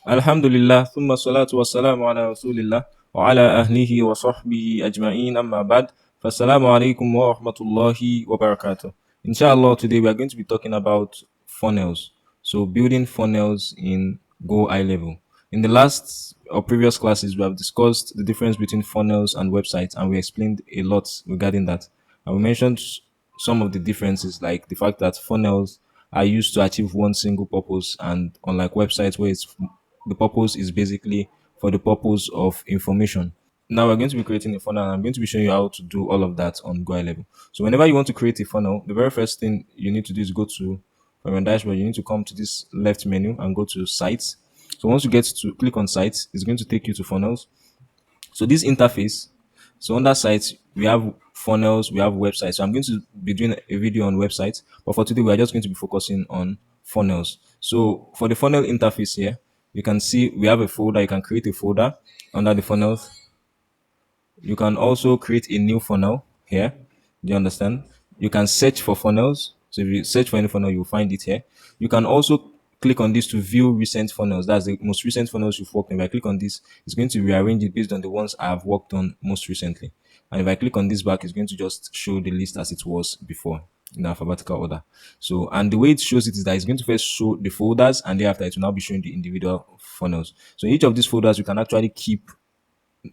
Alhamdulillah, thumma salatu wassalamu ala rasulillah wa ala ahlihi wa sahbihi ajma'in amma ba'd. Fassalamu alaikum wa rahmatullahi wa barakatuh. Inshallah, today we are going to be talking about funnels. So building funnels in Go Eye Level. In the last or previous classes, we have discussed the difference between funnels and websites, and we explained a lot regarding that. And we mentioned some of the differences, like the fact that funnels are used to achieve one single purpose, and unlike websites where the purpose is basically for the purpose of information. Now we're going to be creating a funnel, and I'm going to be showing you how to do all of that on GoHighLevel. So whenever you want to create a funnel, the very first thing you need to do is go to from your dashboard. You need to come to this left menu and go to sites. So once you get to click on sites, it's going to take you to funnels. So this interface, so under sites, we have funnels, we have websites. So I'm going to be doing a video on websites, but for today, we are just going to be focusing on funnels. So for the funnel interface here, you can see we have a folder. You can create a folder under the funnels. You can also create a new funnel here. Do you understand? You can search for funnels. So if you search for any funnel, you'll find it here. You can also click on this to view recent funnels. That's the most recent funnels you've worked on. If I click on this, it's going to rearrange it based on the ones I have worked on most recently. And if I click on this back, it's going to just show the list as it was before in alphabetical order. So, and the way it shows it is that it's going to first show the folders, and thereafter it will now be showing the individual funnels. So in each of these folders, you can actually keep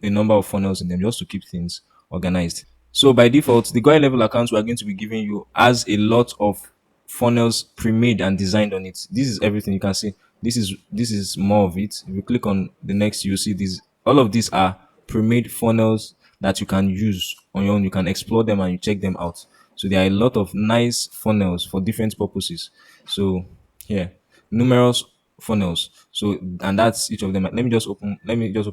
a number of funnels in them just to keep things organized. So by default, the GoHighLevel accounts we are going to be giving you has a lot of funnels pre-made and designed on it. This is everything you can see. This is more of it. If you click on the next, you see these. All of these are pre-made funnels that you can use on your own. You can explore them and you check them out. So there are a lot of nice funnels for different purposes. So here, numerous funnels. So and that's each of them. Let me just open,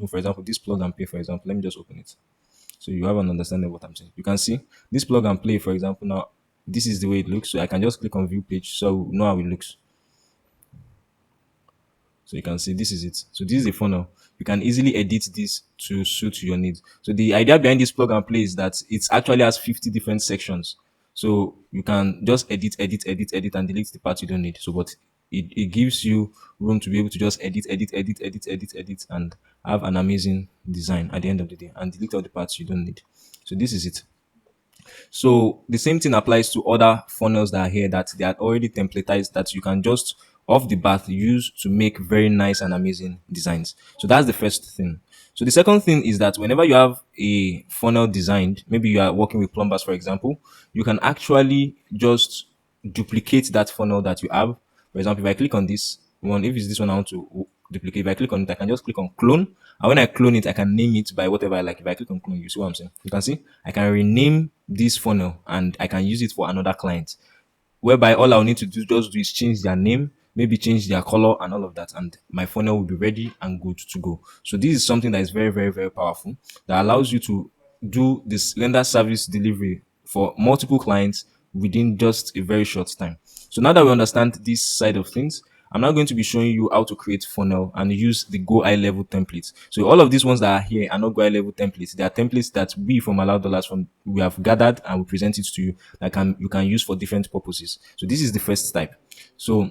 for example, this plug and play, for example. Let me just open it. So you have an understanding of what I'm saying. You can see this plug and play, for example. Now this is the way it looks. So I can just click on view page so we know how it looks. So you can see this is it. So this is a funnel. You can easily edit this to suit your needs. So the idea behind this plug and play is that it actually has 50 different sections. So you can just edit, and delete the parts you don't need. So, but it gives you room to be able to just edit, and have an amazing design at the end of the day, and delete all the parts you don't need. So this is it. So the same thing applies to other funnels that are here, that they are already templatized, that you can just off the bat use to make very nice and amazing designs. So that's the first thing. So the second thing is that whenever you have a funnel designed, maybe you are working with plumbers, for example, you can actually just duplicate that funnel that you have. For example, if I click on this one, if it's this one I want to duplicate, if I click on it, I can just click on clone. And when I clone it, I can name it by whatever I like. If I click on clone, you see what I'm saying? You can see I can rename this funnel and I can use it for another client. Whereby all I'll need to do is change their name, maybe change their color and all of that, and my funnel will be ready and good to go. So this is something that is very, very, very powerful, that allows you to do this render service delivery for multiple clients within just a very short time. So now that we understand this side of things, I'm now going to be showing you how to create funnel and use the GoHighLevel templates. So all of these ones that are here are not GoHighLevel templates. They are templates that we from Allow Dollars we have gathered and we present it to you that you can use for different purposes. So this is the first type. So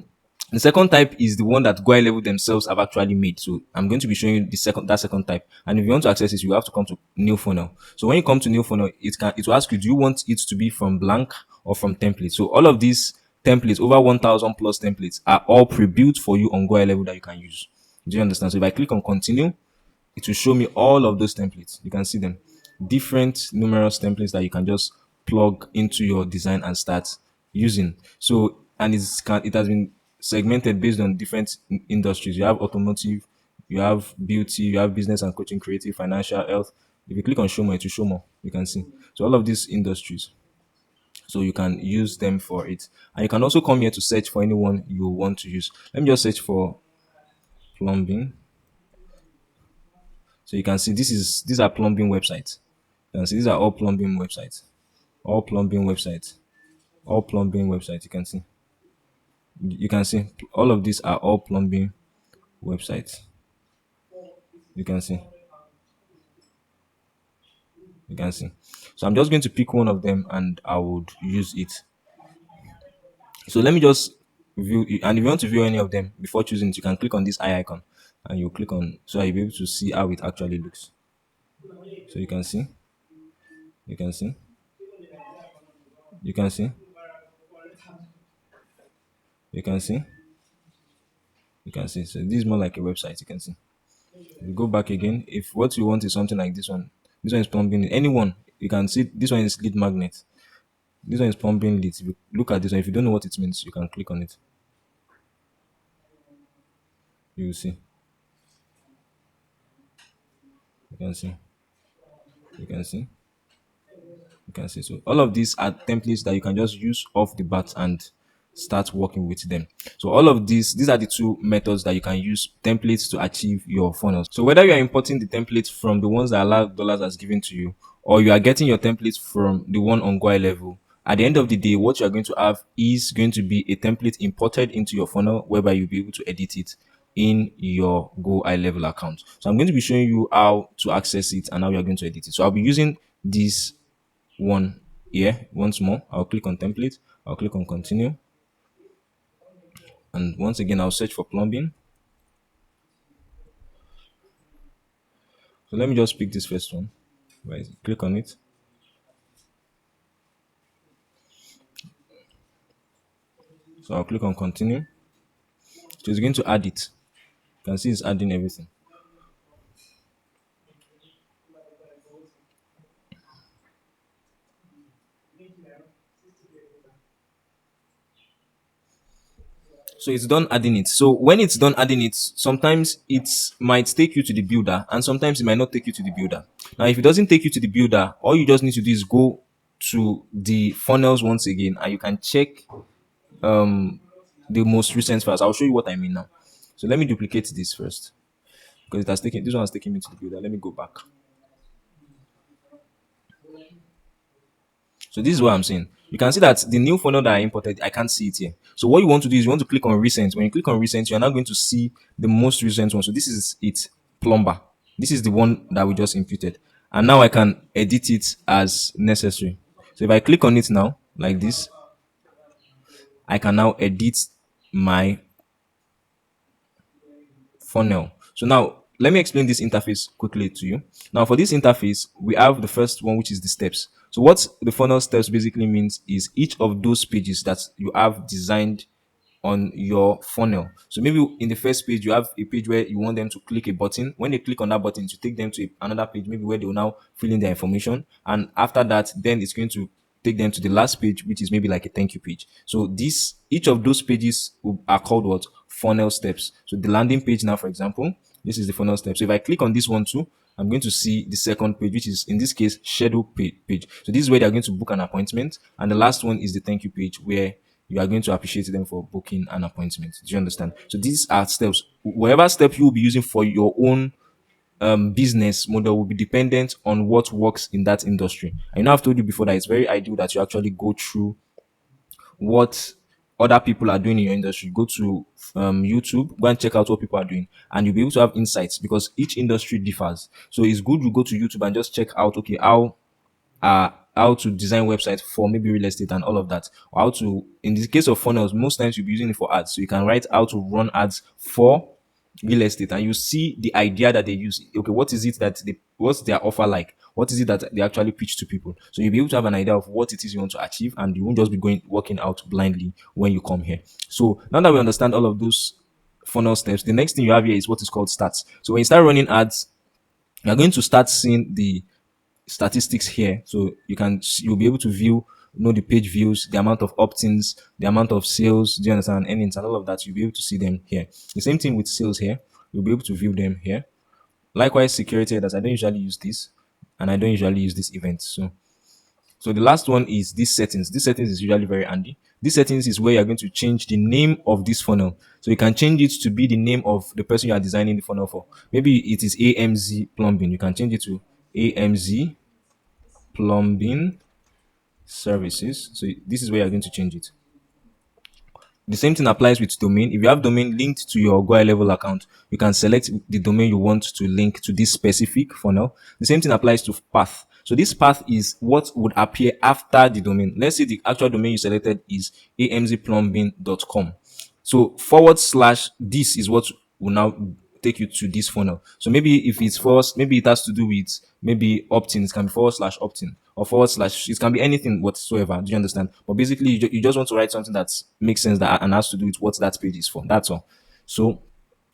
the second type is the one that GoHighLevel themselves have actually made. So I'm going to be showing you that second type. And if you want to access it, you have to come to new funnel. So when you come to new funnel, it will ask you, do you want it to be from blank or from template? So all of these templates, over 1,000 plus templates, are all pre-built for you on GoHighLevel that you can use. Do you understand? So if I click on continue, it will show me all of those templates. You can see them. Different numerous templates that you can just plug into your design and start using. So, and it has been segmented based on different industries. You have automotive, you have beauty, you have business and coaching, creative, financial, health. If you click on show more, it will show more. You can see. So all of these industries. So you can use them for it. And you can also come here to search for anyone you want to use. Let me just search for plumbing. So you can see these are plumbing websites. You can see these are all plumbing websites. All plumbing websites. All plumbing websites. You can see. You can see all of these are all plumbing websites. You can see. You can see. So I'm just going to pick one of them and I would use it. So let me just view it. And if you want to view any of them before choosing it, you can click on this eye icon. and you click on, so that you'll be able to see how it actually looks. So you can see, you can see, you can see, you can see. So this is more like a website. You can see. You go back again. If what you want is something like this one is plumbing. Anyone, you can see this one is lead magnet. This one is pumping leads. If you look at this one, if you don't know what it means, you can click on it. You will see. You can see. You can see. You can see. So all of these are templates that you can just use off the bat and start working with them. So all of these are the two methods that you can use templates to achieve your funnels. So whether you are importing the templates from the ones that allow dollars has given to you, or you are getting your templates from the one on GoHighLevel, at the end of the day, what you are going to have is going to be a template imported into your funnel, whereby you'll be able to edit it in your GoHighLevel account. So I'm going to be showing you how to access it and how you're going to edit it. So I'll be using this one here once more. I'll click on template, I'll click on continue, and once again I'll search for plumbing. So let me just pick this first one. Right, click on it. So I'll click on continue. So it's going to add it. You can see it's adding everything. So it's done adding it. So when it's done adding it, sometimes it might take you to the builder, and sometimes it might not take you to the builder. Now, if it doesn't take you to the builder, all you just need to do is go to the funnels once again, and you can check the most recent files. I'll show you what I mean now. So let me duplicate this first, because it has taken, this one has taken me to the builder. Let me go back. So this is what I'm saying. You can see that the new funnel that I imported, I can't see it here. So what you want to do is you want to click on recent. When you click on recent, you're now going to see the most recent one. So this is it, plumber. This is the one that we just imputed. And now I can edit it as necessary. So if I click on it now, like this, I can now edit my funnel. So now let me explain this interface quickly to you. Now for this interface, we have the first one, which is the steps. So what the funnel steps basically means is each of those pages that you have designed on your funnel. So maybe in the first page, you have a page where you want them to click a button. When they click on that button, to take them to another page, maybe where they will now fill in their information. And after that, then it's going to take them to the last page, which is maybe like a thank you page. So this, each of those pages are called what? Funnel steps. So the landing page now, for example, this is the funnel step. So if I click on this one too, I'm going to see the second page, which is in this case schedule page. So this is where they're going to book an appointment, and the last one is the thank you page, where you are going to appreciate them for booking an appointment. Do you understand? So these are steps. Whatever step you will be using for your own business model will be dependent on what works in that industry. I know I've told you before that it's very ideal that you actually go through what other people are doing in your industry. Go to YouTube, go and check out what people are doing, and you'll be able to have insights, because each industry differs. So it's good you go to YouTube and just check out, okay, how to design websites for maybe real estate and all of that, or how to, in the case of funnels, most times you'll be using it for ads. So you can write how to run ads for real estate, and you see the idea that they use. Okay, what is it that what's their offer like? What is it that they actually pitch to people? So you'll be able to have an idea of what it is you want to achieve, and you won't just be working out blindly when you come here. So now that we understand all of those funnel steps, the next thing you have here is what is called stats. So when you start running ads, you're going to start seeing the statistics here. So you'll be able to view, know the page views, the amount of opt-ins, the amount of sales, do you understand, earnings, and all of that. You'll be able to see them here. The same thing with sales here. You'll be able to view them here. Likewise, security headers. I don't usually use this, and I don't usually use this event. So the last one is these settings. This settings is usually very handy. This settings is where you're going to change the name of this funnel. So you can change it to be the name of the person you are designing the funnel for. Maybe it is AMZ Plumbing. You can change it to AMZ Plumbing Services. So this is where you're going to change it. The same thing applies with domain. If you have domain linked to your GoHighLevel account, you can select the domain you want to link to this specific funnel. The same thing applies to path. So this path is what would appear after the domain. Let's say the actual domain you selected is amzplumbing.com. So / this is what will now take you to this funnel. So maybe if it's first, maybe it has to do with maybe opt-in. It can be forward slash opt-in or forward slash. It can be anything whatsoever. Do you understand? But basically, you just want to write something that makes sense that and has to do with what that page is for. That's all. So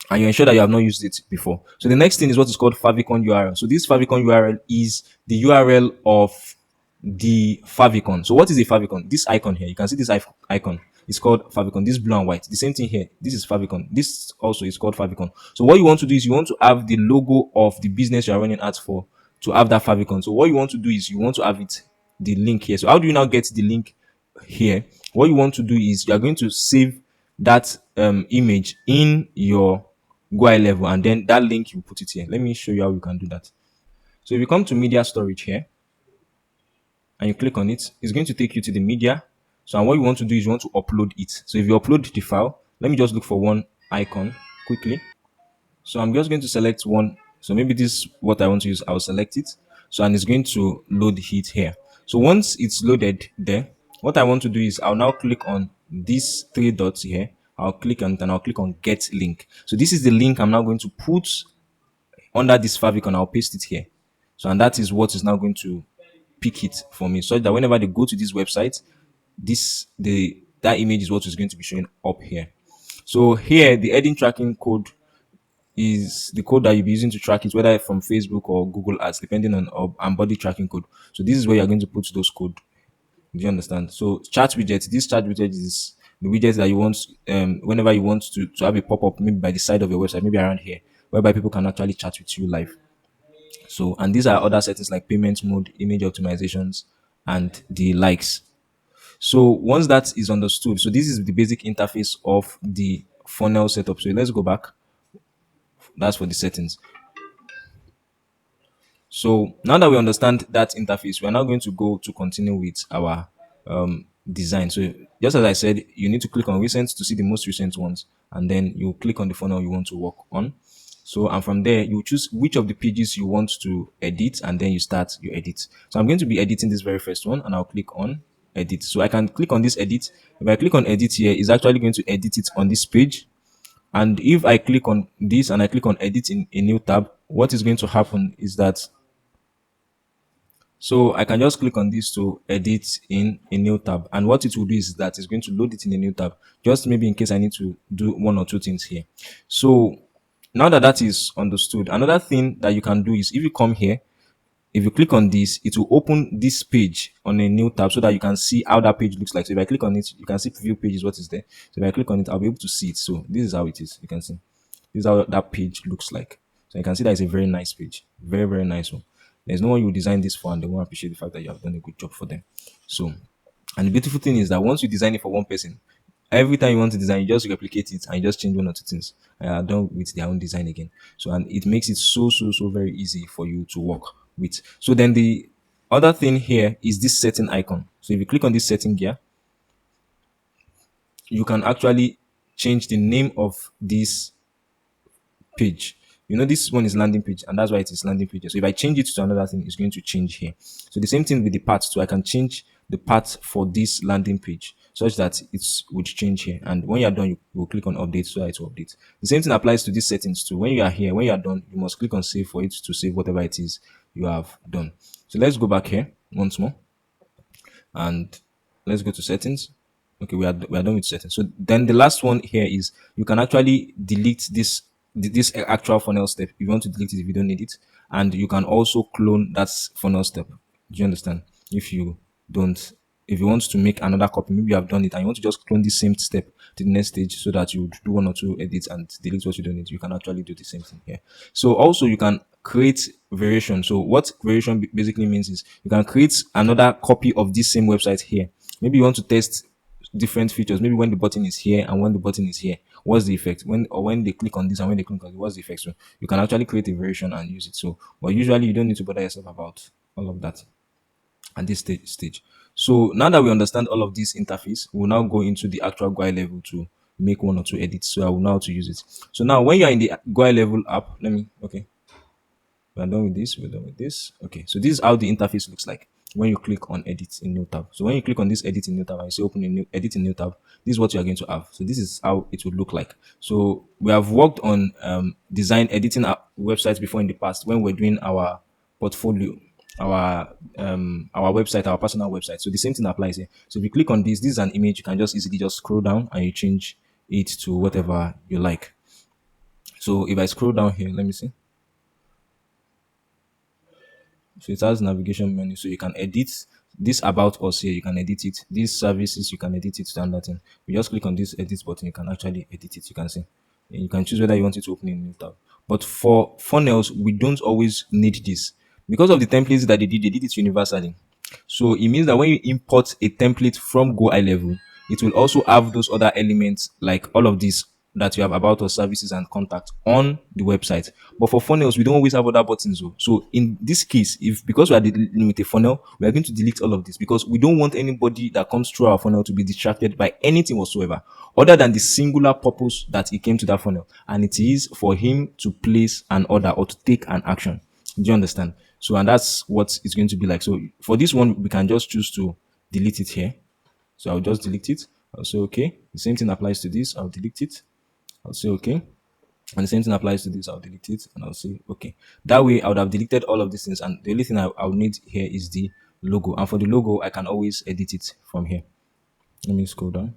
and you ensure that you have not used it before. So the next thing is what is called favicon URL. So this favicon URL is the URL of the favicon. So what is a favicon? This icon here, you can see this icon. It's called favicon. This blue and white. The same thing here. This is favicon. This also is called favicon. So what you want to do is you want to have the logo of the business you are running ads for to have that favicon. So what you want to do is you want to have it the link here. So how do you now get the link here? What you want to do is you are going to save that image in your GoHighLevel, and then that link you put it here. Let me show you how you can do that. So if you come to media storage here and you click on it, it's going to take you to the media. So and what you want to do is you want to upload it. So if you upload the file, let me just look for one icon quickly. So I'm just going to select one. So maybe this is what I want to use. I'll select it. So and it's going to load it here. So once it's loaded there, what I want to do is I'll now click on these three dots here. I'll click on it and I'll click on get link. So this is the link I'm now going to put under this favicon. I'll paste it here. So and that is what is now going to pick it for me, so that whenever they go to this website, that image is what is going to be showing up here. So here the heading tracking code is the code that you'll be using to track it, whether from Facebook or Google Ads, depending on and body tracking code. So this is where you're going to put those code. Do you understand? So chat widget, this chat widget is the widget that you want whenever you want to have a pop-up maybe by the side of your website, maybe around here, whereby people can actually chat with you live. So and these are other settings like payment mode, image optimizations, and the likes. So once that is understood, so this is the basic interface of the funnel setup. So let's go back. That's for the settings. So now that we understand that interface, we are now going to go to continue with our design. So just as I said, you need to click on recent to see the most recent ones, and then you click on the funnel you want to work on. So and from there you choose which of the pages you want to edit, and then you start your edit. So I'm going to be editing this very first one, and I'll click on edit. So I can click on this edit. If I click on edit here, it's actually going to edit it on this page. And if I click on this and I click on edit in a new tab, what is going to happen is that so I can just click on this to edit in a new tab. And what it will do is that it's going to load it in a new tab, just maybe in case I need to do one or two things here. So now that that is understood, another thing that you can do is if you come here, if you click on this, it will open this page on a new tab so that you can see how that page looks like. So if I click on it, you can see preview page is what is there. So if I click on it, I'll be able to see it. So this is how it is. You can see this is how that page looks like. So you can see that it's a very nice page. Very, very nice one. There's no one you design this for and they won't appreciate the fact that you have done a good job for them. So, and the beautiful thing is that once you design it for one person, every time you want to design, you just replicate it and you just change one or two things and are done with their own design again. So, and it makes it so very easy for you to work with. So then the other thing here is this setting icon. So if you click on this setting here, you can actually change the name of this page. You know, this one is landing page, and that's why it is landing page. So if I change it to another thing, it's going to change here. So the same thing with the path. So I can change the path for this landing page such that it would change here. And when you're done, you will click on update so that it will update. The same thing applies to these settings too. When you are here, when you are done, you must click on save for it to save whatever it is you have done. So let's go back here once more, and let's go to settings. Okay, we are done with settings. So then the last one here is you can actually delete this actual funnel step if you want to delete it if you don't need it, and you can also clone that funnel step. Do you understand? If you want to make another copy, maybe you have done it and you want to just clone the same step to the next stage so that you do one or two edits and delete what you don't need, you can actually do the same thing here. So also you can create variation. So what variation basically means is you can create another copy of this same website here. Maybe you want to test different features, maybe when the button is here and when the button is here, what's the effect when they click on this and when they click on it, what's the effect? So you can actually create a variation and use it. So but usually you don't need to bother yourself about all of that at this stage. So now that we understand all of this interface, we'll now go into the actual GoHighLevel to make one or two edits. So I will know how to use it. So now when you're in the GoHighLevel app, we're done with this. Okay, so this is how the interface looks like. when you click on edit in new tab. So when you click on this edit in new tab and you say open a new edit in new tab, this is what you are going to have. So this is how it would look like. So we have worked on design editing our websites before in the past when we're doing our portfolio, our website, our personal website. So the same thing applies here. So if you click on this is an image. You can just easily just scroll down and you change it to whatever you like. So if I scroll down here, let me see. So it has navigation menu, so you can edit this about us here. You can edit it. These services, you can edit it standard thing. You just click on this edit button. You can actually edit it. You can see. And you can choose whether you want it to open in a new tab. But for funnels, we don't always need this because of the templates that they did. They did it universally. So it means that when you import a template from GoHighLevel, it will also have those other elements like all of these that you have about us services and contact on the website. But for funnels, we don't always have other buttons. So in this case, if because we are dealing with a funnel, we are going to delete all of this because we don't want anybody that comes through our funnel to be distracted by anything whatsoever other than the singular purpose that he came to that funnel. And it is for him to place an order or to take an action. Do you understand? So, and that's what it's going to be like. So for this one, we can just choose to delete it here. So I'll just delete it. I'll say okay. The same thing applies to this. I'll delete it. I'll say okay. And the same thing applies to this. I'll delete it and I'll say okay. That way I would have deleted all of these things. And the only thing I'll need here is the logo. And for the logo, I can always edit it from here. Let me scroll down.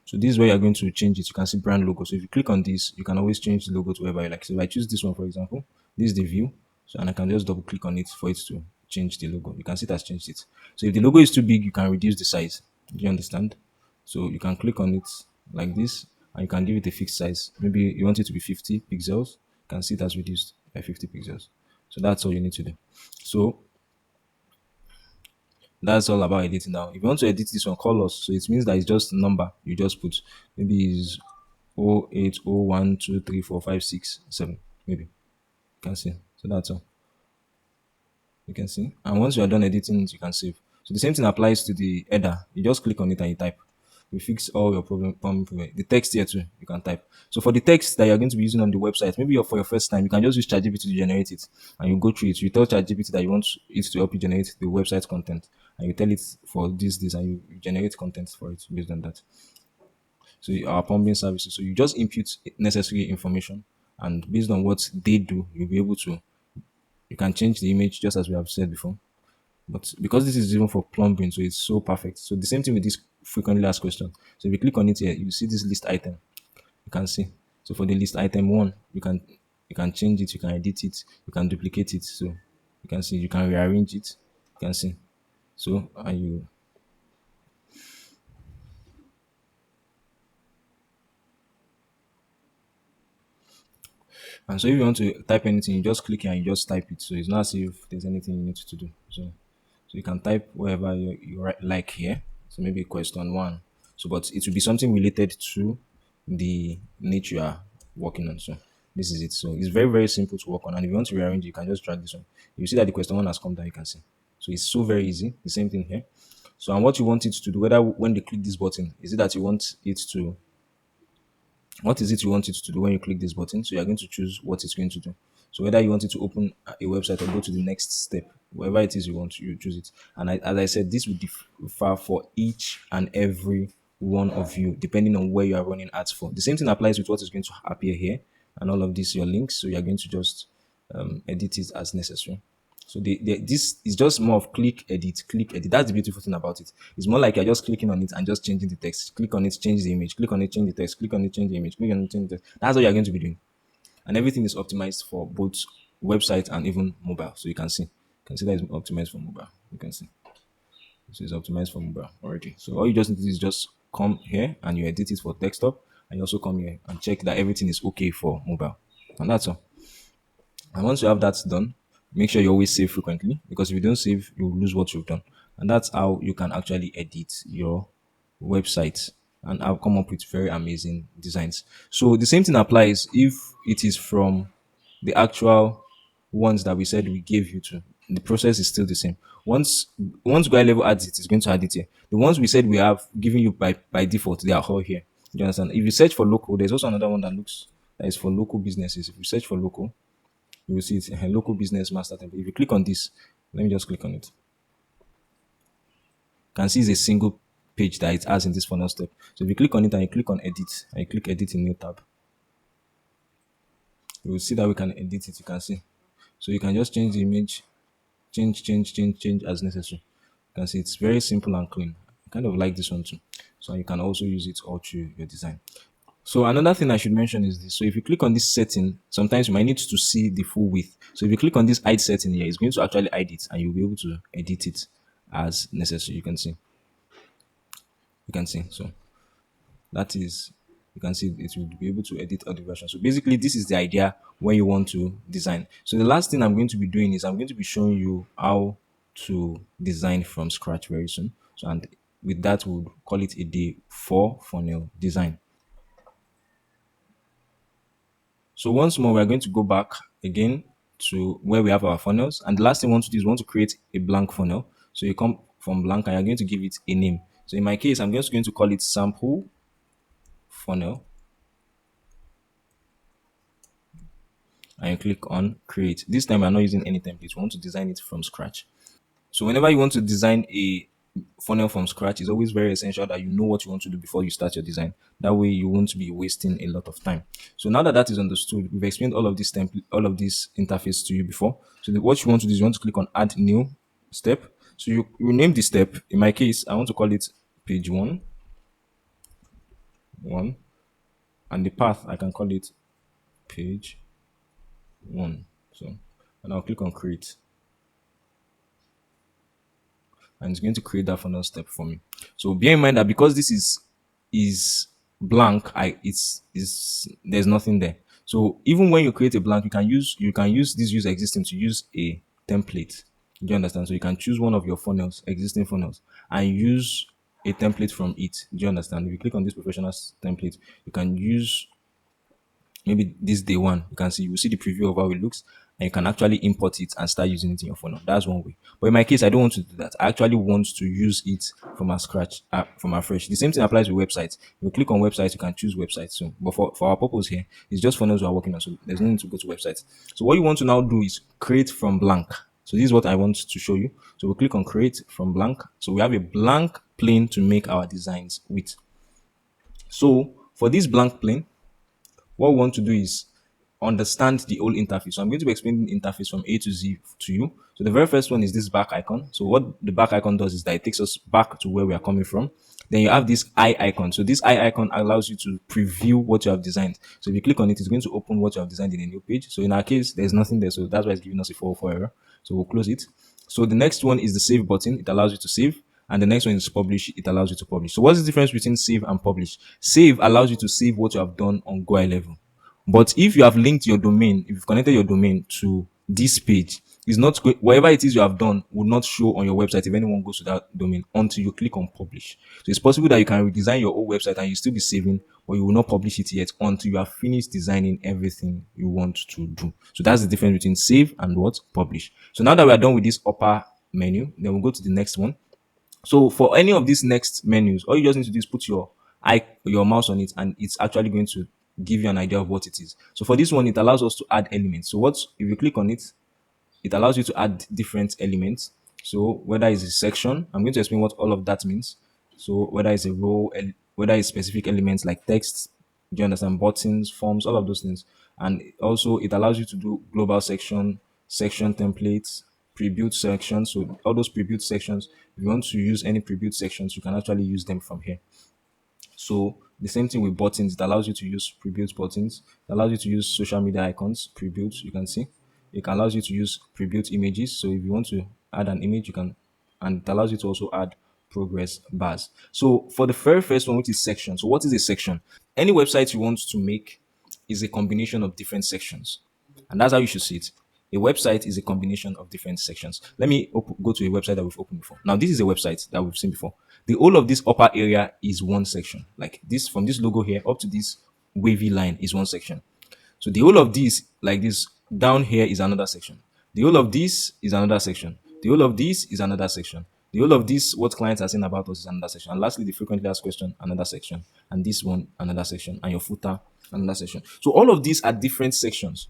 So this is where you're going to change it. You can see brand logo. So if you click on this, you can always change the logo to wherever you like. So if I choose this one, for example, this is the view. So and I can just double click on it for it to change the logo. You can see it has changed it. So if the logo is too big, you can reduce the size. Do you understand? So you can click on it like this and you can give it a fixed size. Maybe you want it to be 50 pixels. You can see it has reduced by 50 pixels. So that's all you need to do. So that's all about editing now. If you want to edit this one, call us. So it means that it's just a number you just put. Maybe it's 080123456 maybe. You can see. So that's all. You can see. And once you are done editing it, you can save. So the same thing applies to the header. You just click on it and you type. You fix all your problem. The text here too, you can type. So for the text that you're going to be using on the website, maybe you're for your first time, you can just use ChatGPT to generate it, and you go through it. You tell ChatGPT that you want it to help you generate the website content, and you tell it for this, and you generate content for it based on that. So our pumping services. So you just input necessary information, and based on what they do, you'll be able to. You can change the image just as we have said before. But because this is even for plumbing, so it's so perfect. So the same thing with this frequently asked question. So if you click on it here, you see this list item. You can see. So for the list item one, you can change it, you can edit it, you can duplicate it. So you can see, you can rearrange it. You can see. So and you and so if you want to type anything, you just click here and you just type it. So it's not as if there's anything you need to do. So you can type wherever like here. So maybe question one. So, but it will be something related to the niche you are working on. So this is it. So it's very, very simple to work on. And if you want to rearrange, you can just drag this one. You see that the question one has come down, you can see. So it's so very easy. The same thing here. So and what you want it to do, whether when they click this button, is it that you want it to what is it you want it to do when you click this button? So you're going to choose what it's going to do. So whether you want it to open a website or go to the next step, whatever it is you want, you choose it. And as I said, this will differ for each and every one of you, depending on where you are running ads for. The same thing applies with what is going to appear here and all of these your links. So you're going to just edit it as necessary. So this is just more of click, edit, click, edit. That's the beautiful thing about it. It's more like you're just clicking on it and just changing the text. Click on it, change the image. Click on it, change the text. Click on it, change the image. Click on it, change the text. That's what you're going to be doing. And everything is optimized for both website and even mobile. So you can see. You can see that it's optimized for mobile. You can see. So it's optimized for mobile already. So all you just need to do is just come here and you edit it for desktop. And you also come here and check that everything is okay for mobile. And that's all. And once you have that done, make sure you always save frequently because if you don't save, you'll lose what you've done. And that's how you can actually edit your website and I'll come up with very amazing designs. So the same thing applies if it is from the actual ones that we said we gave you to. The process is still the same. Once GoHighLevel adds it, it's going to add it here. The ones we said we have given you by default, they are all here. Do you understand? If you search for local, there's also another one that is for local businesses. If you search for local, You will see it, local business master template. If you click on this, let me just click on it. You can see it's a single page that it has in this funnel step. So if you click on it and you click on edit, and you click edit in new tab, you will see that we can edit it. You can see. So you can just change the image, change as necessary. You can see it's very simple and clean. I kind of like this one too. So you can also use it all through your design. So another thing I should mention is this. So if you click on this setting, sometimes you might need to see the full width. So if you click on this hide setting here, it's going to actually hide it and you'll be able to edit it as necessary. You can see. You can see. So that is, you can see it will be able to edit all the versions. So basically, this is the idea when you want to design. So the last thing I'm going to be doing is I'm going to be showing you how to design from scratch very soon. So and with that, we'll call it a day for funnel design. So once more, we're going to go back again to where we have our funnels. And the last thing we want to do is we want to create a blank funnel. So you come from blank and you're going to give it a name. So in my case, I'm just going to call it sample funnel. And you click on create. This time we're not using any templates. We want to design it from scratch. So whenever you want to design a funnel from scratch, it's always very essential that you know what you want to do before you start your design. That way you won't be wasting a lot of time. So now that that is understood, we've explained all of this template, all of this interface to you before. So what you want to do is you want to click on add new step. So you name the step. In my case, I want to call it page one, and the path I can call it page one. So, and I'll click on create. And it's going to create that funnel step for me. So bear in mind that because this is blank, it's there's nothing there. So even when you create a blank, you can use this use existing to use a template. Do you understand? So you can choose one of your funnels, existing funnels, and use a template from it. Do you understand? If you click on this professional template, you can use maybe this day one. You can see, you will see the preview of how it looks, and you can actually import it and start using it in your funnel. That's one way. But in my case, I don't want to do that. I actually want to use it from a scratch, from a fresh. The same thing applies with websites. If you click on websites, you can choose websites. So, but for our purpose here, it's just funnels we are working on. So there's no need to go to websites. So what you want to now do is create from blank. So this is what I want to show you. So we'll click on create from blank. So we have a blank plane to make our designs with. So for this blank plane, what we want to do is understand the whole interface. So I'm going to be explaining the interface from A to Z to you. So the very first one is this back icon. So what the back icon does is that it takes us back to where we are coming from. Then you have this eye icon. So this eye icon allows you to preview what you have designed. So if you click on it, it's going to open what you have designed in a new page. So in our case, there's nothing there. So that's why it's giving us a 404 error. So we'll close it. So the next one is the save button. It allows you to save. And the next one is publish. It allows you to publish. So what's the difference between save and publish? Save allows you to save what you have done on GoHighLevel. But if you have linked your domain, if you've connected your domain to this page, it's not whatever it is you have done will not show on your website if anyone goes to that domain until you click on publish. So it's possible that you can redesign your old website and you still be saving, but you will not publish it yet until you have finished designing everything you want to do. So that's the difference between save and what? Publish. So now that we are done with this upper menu, then we'll go to the next one. So for any of these next menus, all you just need to do is put your mouse on it, and it's actually going to give you an idea of what it is. So for this one, it allows us to add elements. So if you click on it, it allows you to add different elements. So whether it's a section, I'm going to explain what all of that means. So whether it's a row, whether it's specific elements like text, do you understand, buttons, forms, all of those things. And also it allows you to do global section templates, pre-built sections. So all those pre-built sections, if you want to use any pre-built sections, you can actually use them from here. So the same thing with buttons. It allows you to use pre-built buttons. It allows you to use social media icons, pre-built, you can see. It allows you to use pre-built images. So if you want to add an image, you can, and it allows you to also add progress bars. So for the very first one, which is section. So what is a section? Any website you want to make is a combination of different sections. And that's how you should see it. A website is a combination of different sections. Let me go to a website that we've opened before. Now, this is a website that we've seen before. The whole of this upper area is one section. Like this, from this logo here up to this wavy line is one section. So the whole of this, like this, down here is another section. The whole of this is another section. The whole of this is another section. The whole of this, what clients are saying about us, is another section. And lastly, the frequently asked question, another section. And this one, another section. And your footer, another section. So all of these are different sections.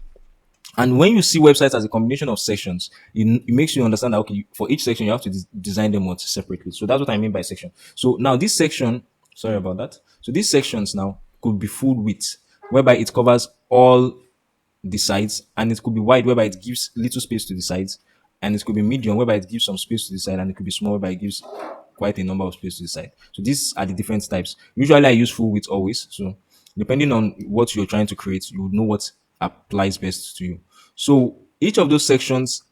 And when you see websites as a combination of sections, it makes you understand that okay, for each section you have to design them what separately. So that's what I mean by section. So now this section, sorry about that. So these sections now could be full width, whereby it covers all the sides, and it could be wide, whereby it gives little space to the sides, and it could be medium, whereby it gives some space to the side, and it could be small, whereby it gives quite a number of space to the side. So these are the different types. Usually I use full width always. So depending on what you're trying to create, you would know what applies best to you. So each of those sections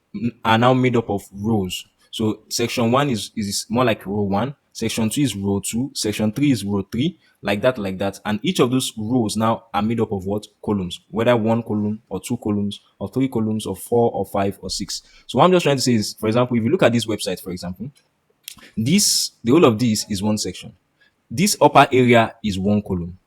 are now made up of rows. So section one is more like row one, section two is row two, section three is row three, like that. And each of those rows now are made up of what? Columns, whether one column or two columns or three columns or four or five or six. So what I'm just trying to say is, for example, if you look at this website, for example, the whole of this is one section. This upper area is one column.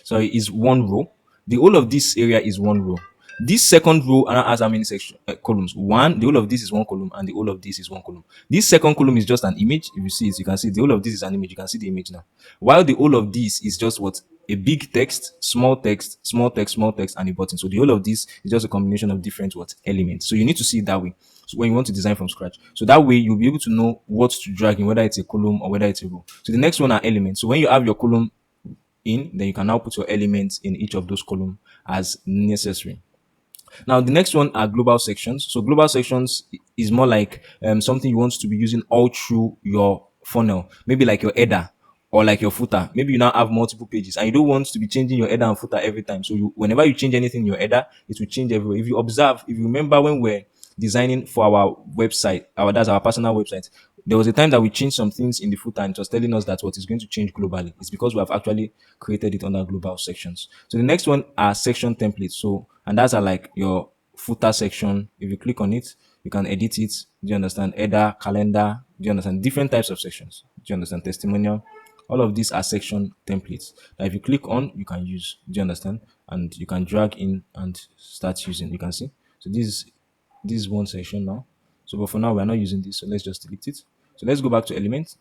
Sorry, is one row. The whole of this area is one row. This second row has how many section columns? One. The whole of this is one column, and the whole of this is one column. This second column is just an image. If you see it, you can see the whole of this is an image. You can see the image now. While the whole of this is just what? A big text, small text, small text, small text, and a button. So the whole of this is just a combination of different what elements. So you need to see it that way. So when you want to design from scratch, so that way you'll be able to know what to drag in, whether it's a column or whether it's a row. So the next one are elements. So when you have your column in, then you can now put your elements in each of those columns as necessary. Now, the next one are global sections. So global sections is more like something you want to be using all through your funnel, maybe like your header or like your footer. Maybe you now have multiple pages and you don't want to be changing your header and footer every time. So whenever you change anything in your header, it will change everywhere. If you observe, if you remember when we're designing for our website, that's our personal website, there was a time that we changed some things in the footer and it was telling us that what is going to change globally. It's because we have actually created it under global sections. So the next one are section templates. So, and that's like your footer section. If you click on it, you can edit it. Do you understand? Header, calendar. Do you understand? Different types of sections. Do you understand? Testimonial. All of these are section templates that if you click on, you can use. Do you understand? And you can drag in and start using. You can see. So this is one section now. So, but for now, we are not using this. So let's just delete it. So let's go back to elements.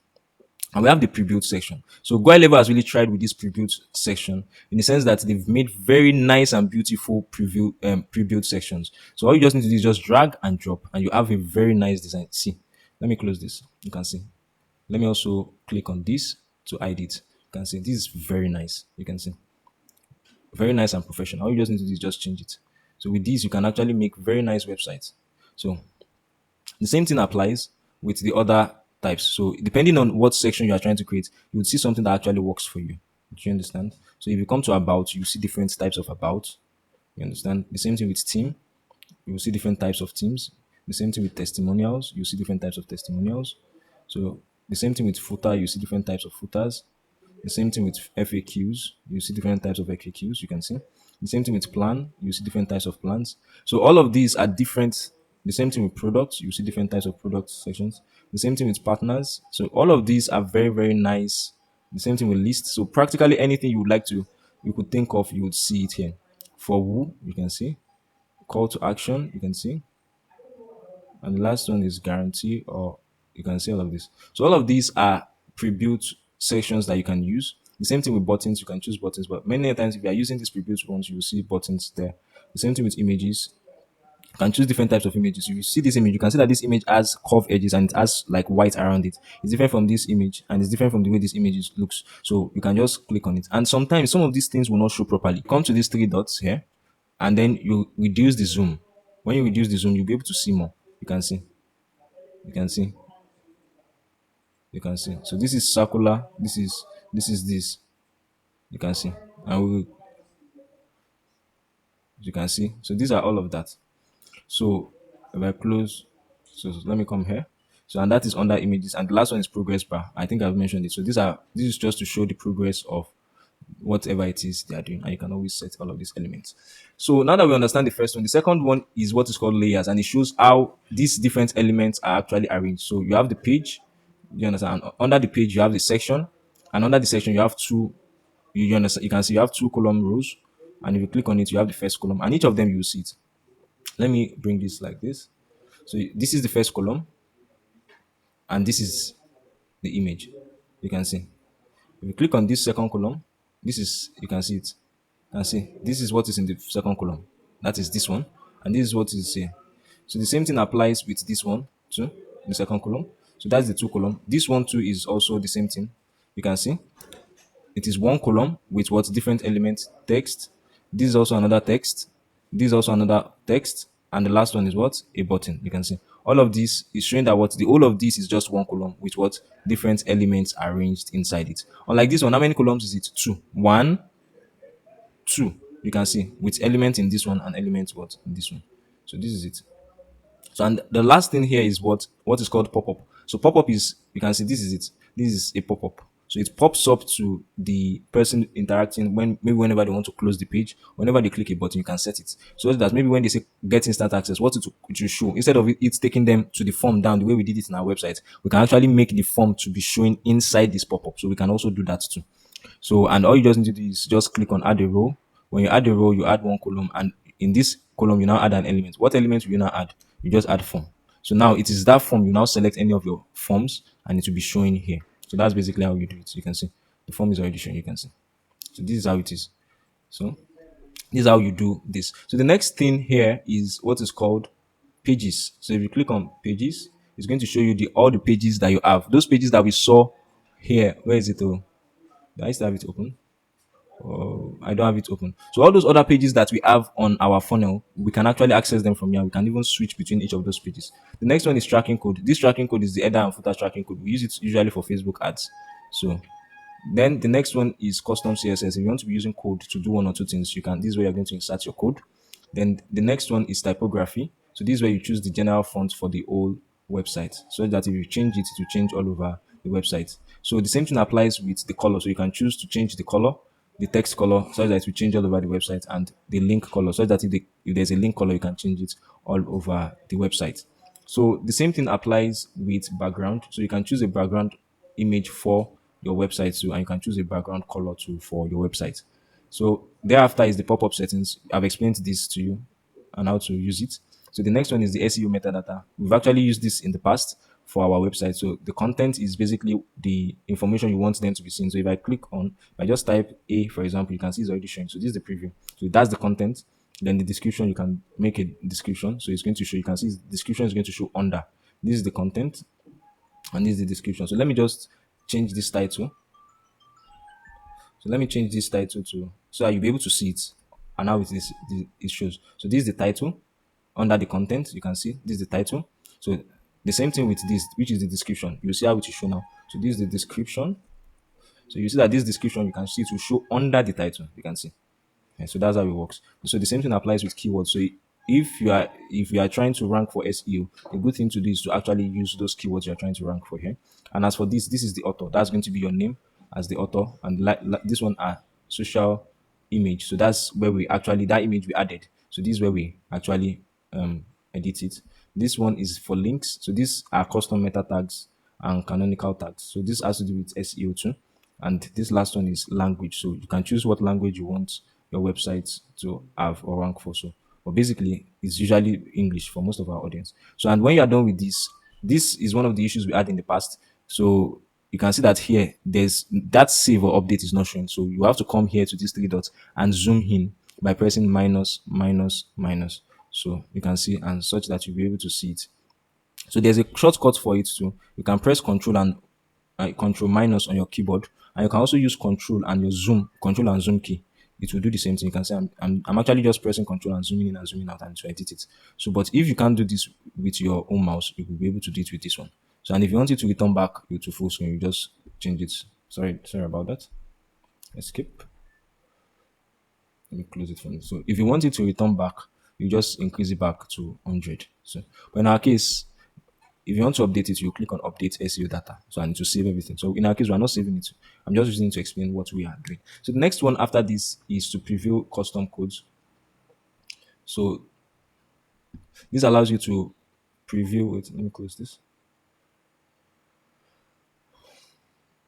And we have the pre-built section. So GoHighLevel has really tried with this pre-built section in the sense that they've made very nice and beautiful pre-built sections. So all you just need to do is just drag and drop, and you have a very nice design. See, let me close this. You can see. Let me also click on this to hide it. You can see this is very nice. You can see very nice and professional. All you just need to do is just change it. So with this, you can actually make very nice websites. So the same thing applies with the other types. So depending on what section you are trying to create, you would see something that actually works for you. Do you understand? So if you come to about, you see different types of about. You understand? The same thing with team. You will see different types of teams. The same thing with testimonials. You see different types of testimonials. So the same thing with footer. You see different types of footers. The same thing with FAQs. You see different types of FAQs. You can see. The same thing with plan. You see different types of plans. So all of these are different. The same thing with products. You see different types of product sections. The same thing with partners. So all of these are very, very nice. The same thing with lists. So practically anything you would like to, you could think of, you would see it here. For who, you can see. Call to action, you can see. And the last one is guarantee, or you can see all of this. So all of these are pre-built sections that you can use. The same thing with buttons, you can choose buttons, but many times if you are using these pre-built ones, you will see buttons there. The same thing with images. You can choose different types of images. You see this image, you can see that this image has curved edges and it has like white around it. It's different from this image and it's different from the way this image looks. So you can just click on it. And sometimes some of these things will not show properly. Come to these three dots here and then you reduce the zoom. When you reduce the zoom, you'll be able to see more. You can see. You can see. You can see. So this is circular. This. You can see. And you can see. So these are all of that. So if I close, so let me come here. So and that is under images, and the last one is progress bar. I think I've mentioned it. So this is just to show the progress of whatever it is they are doing, and you can always set all of these elements. So now that we understand the first one, the second one is what is called layers, and it shows how these different elements are actually arranged. So you have the page, you understand, and under the page you have the section, and under the section you have two. You understand? You can see you have two column rows, and if you click on it, you have the first column, and each of them you will see it. Let me bring this like this. So this is the first column, and this is the image. You can see. If you click on this second column, this is, you can see it. You can see this is what is in the second column. That is this one. And this is what is here. So the same thing applies with this one too, the second column. So that's the two column. This one too is also the same thing. You can see it is one column with what different elements text. This is also another text. This is also another text. And the last one is what? A button. You can see all of this is showing that what the whole of this is just one column with what different elements arranged inside it. Unlike this one, how many columns is it? Two. One, two. You can see with element in this one and element what in this one. So this is it. So and the last thing here is what is called pop-up. So pop-up is, you can see this is it. This is a pop-up. So it pops up to the person interacting when maybe whenever they want to close the page, whenever they click a button, you can set it. So that maybe when they say get instant access, what it will show, instead of it taking them to the form down the way we did it in our website, we can actually make the form to be showing inside this pop-up. So we can also do that too. So, and all you just need to do is just click on add a row. When you add a row, you add one column, and in this column, you now add an element. What element will you now add? You just add form. So now it is that form. You now select any of your forms, and it will be showing here. So that's basically how you do it. You can see the form is already showing. You can see. So this is how it is. So this is how you do this. So the next thing here is what is called pages. So if you click on pages, it's going to show you all the pages that you have. Those pages that we saw here. Where is it? Oh, do I still have it open? Oh, I don't have it open. So all those other pages that we have on our funnel, we can actually access them from here. We can even switch between each of those pages. The next one is tracking code. This tracking code is the header and footer tracking code. We use it usually for Facebook ads. So then the next one is custom CSS. If you want to be using code to do one or two things, you can. This is where you're going to insert your code. Then the next one is typography. So this is where you choose the general font for the whole website, so that if you change it, it will change all over the website. So the same thing applies with the color. So you can choose to change the color, the text color, so that it will change all over the website, and the link color, so that if there's a link color, you can change it all over the website. So the same thing applies with background. So you can choose a background image for your website too, and you can choose a background color too for your website. So thereafter is the pop-up settings. I've explained this to you and how to use it. So the next one is the SEO metadata. We've actually used this in the past for our website. So the content is basically the information you want them to be seen. So if I click on, if I just type A, for example, you can see it's already showing. So this is the preview. So that's the content. Then the description, you can make a description. So it's going to show, you can see the description is going to show under. This is the content and this is the description. So let me just change this title. So let me change this title to, so that you'll be able to see it. And now it shows. So this is the title. Under the content, you can see this is the title. So the same thing with this, which is the description. You see how it is shown now. So this is the description. So you see that this description, you can see it will show under the title. You can see. And so that's how it works. So the same thing applies with keywords. So if you are trying to rank for SEO, a good thing to do is to actually use those keywords you're trying to rank for here. And as for this is the author. That's going to be your name as the author, and this one are social image. So that's where we actually, that image we added. So this is where we actually edit it. This one is for links. So these are custom meta tags and canonical tags. So this has to do with SEO too. And this last one is language. So you can choose what language you want your website to have or rank for. So, but basically, it's usually English for most of our audience. So, and when you are done with this is one of the issues we had in the past. So you can see that here, there's that save or update is not showing. So you have to come here to these three dots and zoom in by pressing minus, minus, minus. So you can see, and such that you'll be able to see it. So there's a shortcut for it too. You can press control and control minus on your keyboard, and you can also use control and zoom key. It will do the same thing. You can see I'm actually just pressing control and zooming in and zooming out and to edit it. So, but if you can't do this with your own mouse, you will be able to do it with this one. So, and if you want it to return back to full screen, you just change it. Sorry about that. Escape. Let me close it from this. So, if you want it to return back, you just increase it back to 100. So, but in our case, if you want to update it, you click on update SEO data. So I need to save everything. So in our case, we're not saving it. I'm just using it to explain what we are doing. So the next one after this is to preview custom codes. So this allows you to preview. Wait, let me close this.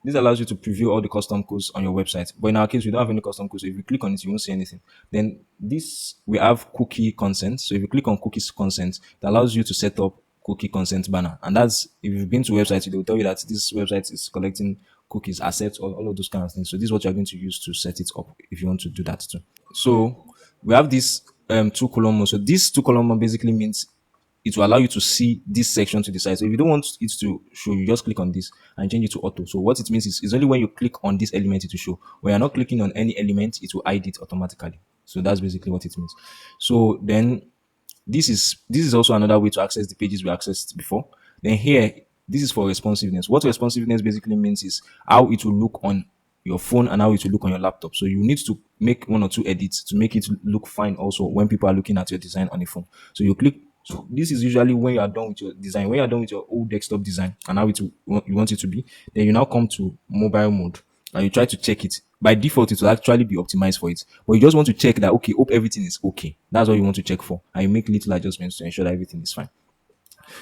This allows you to preview all the custom codes on your website. But in our case, we don't have any custom codes. So if you click on it, you won't see anything. Then this, we have cookie consent. So if you click on cookies consent, it allows you to set up cookie consent banner. And that's, if you've been to a website, they will tell you that this website is collecting cookies, accept all of those kind of things. So this is what you're going to use to set it up if you want to do that too. So we have this two column mode. So this two column mode basically means it will allow you to see this section to the side. So if you don't want it to show, you just click on this and change it to auto. So what it means is it's only when you click on this element it will show. When you're not clicking on any element, it will hide it automatically. So that's basically what it means. So then this is also another way to access the pages we accessed before. Then here, this is for responsiveness. What responsiveness basically means is how it will look on your phone and how it will look on your laptop. So you need to make one or two edits to make it look fine also when people are looking at your design on the phone. So you click. So this is usually when you are done with your design. When you are done with your old desktop design and how you want it to be, then you now come to mobile mode and you try to check it. By default, it will actually be optimized for it. But you just want to check that, okay, hope everything is okay. That's what you want to check for. And you make little adjustments to ensure that everything is fine.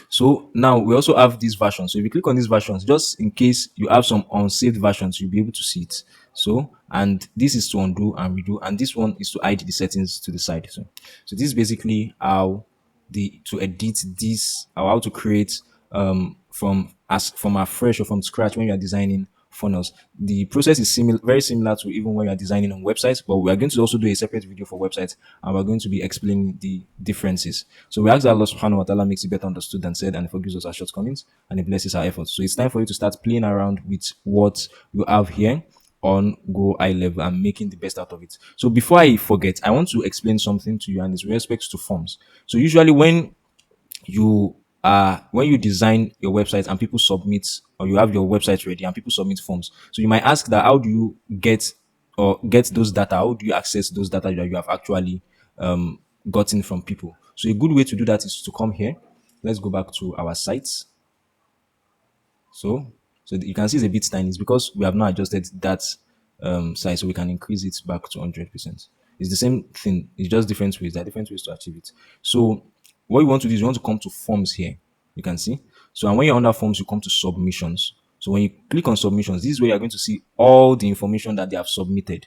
So now we also have these versions. So if you click on these versions, just in case you have some unsaved versions, you'll be able to see it. So, and this is to undo and redo, and this one is to hide the settings to the side. So this is basically how to edit this, or how to create from afresh or from scratch when you are designing funnels. The process is very similar to even when you are designing on websites, but we are going to also do a separate video for websites and we're going to be explaining the differences. So we ask that Allah subhanahu wa ta'ala makes it better understood and said, and forgives us our shortcomings and he blesses our efforts. So it's time for you to start playing around with what you have here on GoHighLevel and making the best out of it. So before I forget, I want to explain something to you, and it's with respect to forms. So usually when you design your website and people submit, or you have your website ready and people submit forms, so you might ask that how do you get those data? How do you access those data that you have actually gotten from people? So a good way to do that is to come here. Let's go back to our sites. So you can see it's a bit tiny. It's because we have not adjusted that size, so we can increase it back to 100%. It's the same thing. It's just different ways. There are different ways to achieve it. So what you want to do is you want to come to forms here. You can see. So and when you're under forms, you come to submissions. So when you click on submissions, this is where you're going to see all the information that they have submitted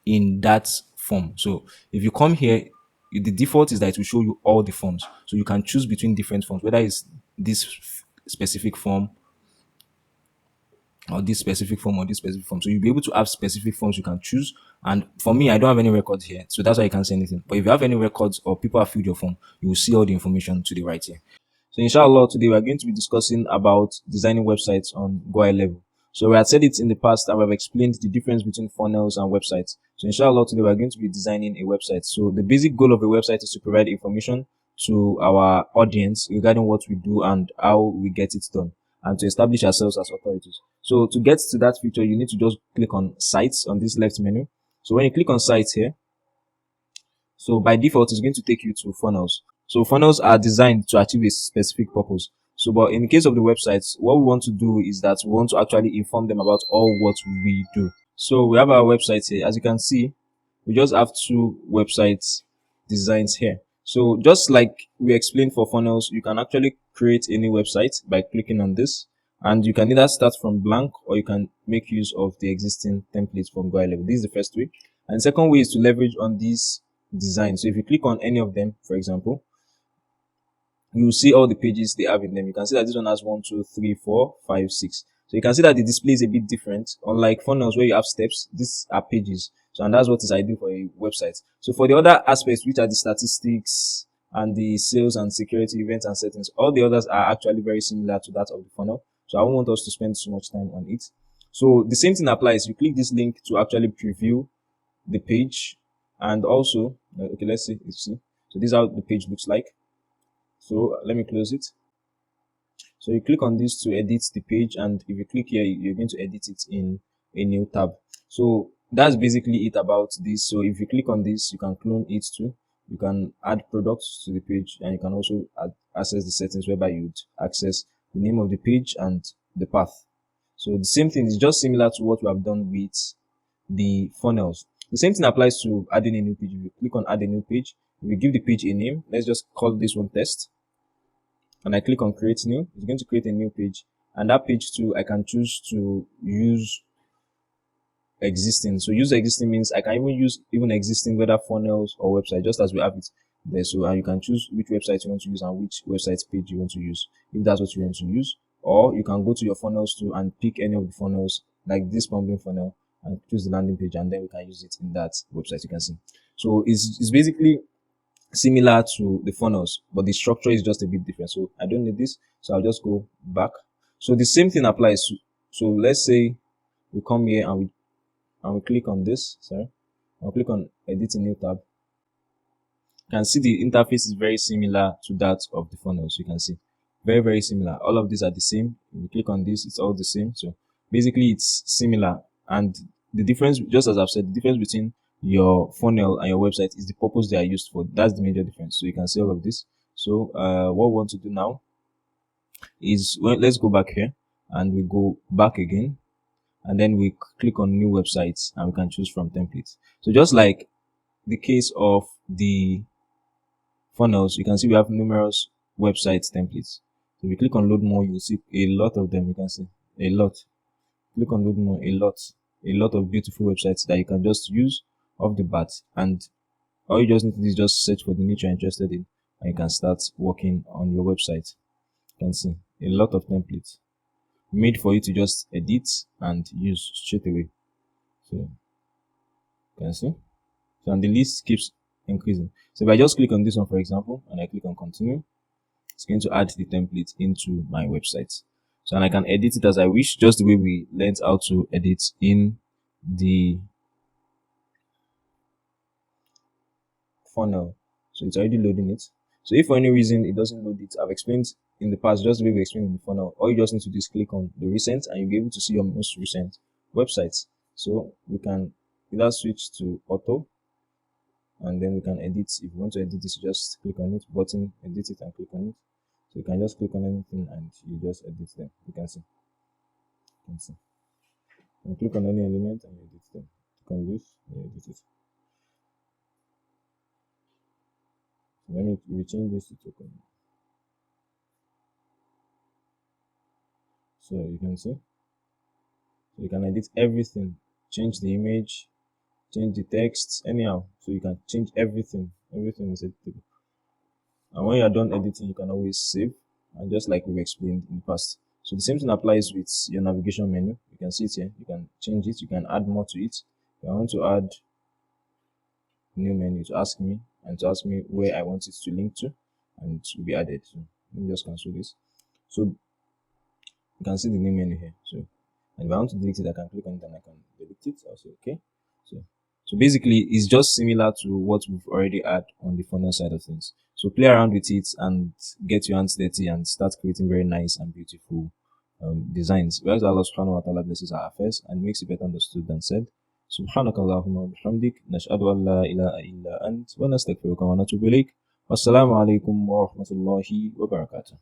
in that form. So if you come here, the default is that it will show you all the forms. So you can choose between different forms, whether it's this specific form or this specific form or this specific form. So you'll be able to have specific forms you can choose. And for me, I don't have any records here. So that's why I can't say anything. But if you have any records or people have filled your form, you will see all the information to the right here. So inshallah, today we are going to be discussing about designing websites on GoHighLevel. So we had said it in the past and we have explained the difference between funnels and websites. So inshallah, today we are going to be designing a website. So the basic goal of a website is to provide information to our audience regarding what we do and how we get it done, and to establish ourselves as authorities. So to get to that feature, you need to just click on sites on this left menu. So when you click on sites here, so by default, it's going to take you to funnels. So funnels are designed to achieve a specific purpose. So, but in the case of the websites, what we want to do is that we want to actually inform them about all what we do. So we have our website here. As you can see, we just have two websites designs here. So just like we explained for funnels, you can actually create a new website by clicking on this, and you can either start from blank or you can make use of the existing templates from GoHighLevel. This is the first way. And the second way is to leverage on these designs. So if you click on any of them, for example, you will see all the pages they have in them. You can see that this one has 1, 2, 3, 4, 5, 6. So you can see that the display is a bit different. Unlike funnels where you have steps, these are pages. So, and that's what is ideal for a website. So for the other aspects, which are the statistics and the sales and security events and settings, all the others are actually very similar to that of the funnel. So I don't want us to spend so much time on it. So the same thing applies. You click this link to actually preview the page, and also, okay, let's see. So this is how the page looks like. So let me close it. So you click on this to edit the page, and if you click here, you're going to edit it in a new tab. So that's basically it about this. So if you click on this, you can clone it too. You can add products to the page, and you can also access the settings whereby you'd access the name of the page and the path. So the same thing is just similar to what we have done with the funnels. The same thing applies to adding a new page. If you click on add a new page, we give the page a name. Let's just call this one test. And I click on create new. It's going to create a new page. And that page too, I can choose to use existing. So use existing means I can even use existing, whether funnels or website, just as we have it there. So and you can choose which website you want to use and which website page you want to use, if that's what you want to use. Or you can go to your funnels too and pick any of the funnels, like this pumping funnel, and choose the landing page, and then we can use it in that website. You can see. So it's basically similar to the funnels, but the structure is just a bit different. So I don't need this, so I'll just go back. So the same thing applies. So let's say we come here and we click on this. Sorry, I'll click on edit a new tab. You can see the interface is very similar to that of the funnels. You can see very similar. All of these are the same. If you click on this, it's all the same. So basically it's similar, and the difference, just as I've said, the difference between your funnel and your website is the purpose they are used for. That's the major difference. So you can see all of this. So what we want to do now is, well, let's go back here and we go back again, and then we click on new websites and we can choose from templates. So just like the case of the funnels, you can see we have numerous website templates. So if you click on load more, you'll see a lot of them. You can see a lot. Click on load more, a lot of beautiful websites that you can just use off the bat, and all you just need to do is just search for the niche you're interested in, and you can start working on your website. You can see a lot of templates made for you to just edit and use straight away. So you can see. So, and the list keeps increasing. So if I just click on this one, for example, and I click on continue, it's going to add the template into my website. So, and I can edit it as I wish, just the way we learned how to edit in the funnel. So it's already loading it. So if for any reason it doesn't load it, I've explained in the past, just the way we explained in the funnel, all you just need to do is click on the recent and you'll be able to see your most recent websites. So we can either switch to auto, and then we can edit. If you want to edit this, you just click on it, button, edit it, and click on it. So you can just click on anything and you just edit them. You can see. You can see. You click on any element and you edit them. Click on this, you edit it. So let me change this to token. So you can see. So you can edit everything, change the image, change the text, anyhow. So you can change everything. Everything is editable. And when you're done editing, you can always save, and just like we explained in the past. So the same thing applies with your navigation menu. You can see it here. You can change it. You can add more to it. If I want to add new menu, to ask me and to ask me where I want it to link to, and it will be added. So let me just cancel this. So you can see the new menu here. So, and if I want to delete it, I can click on it and I can delete it. I'll say okay. So basically, it's just similar to what we've already had on the funnel side of things. So play around with it and get your hands dirty and start creating very nice and beautiful designs. Whereas Allah subhanahu wa ta'ala blesses our affairs and makes it better understood than said. سبحانك اللهم وبحمدك نشهد أن لا إله إلا أنت ونستغفرك ونتوب إليك والسلام عليكم ورحمة الله وبركاته.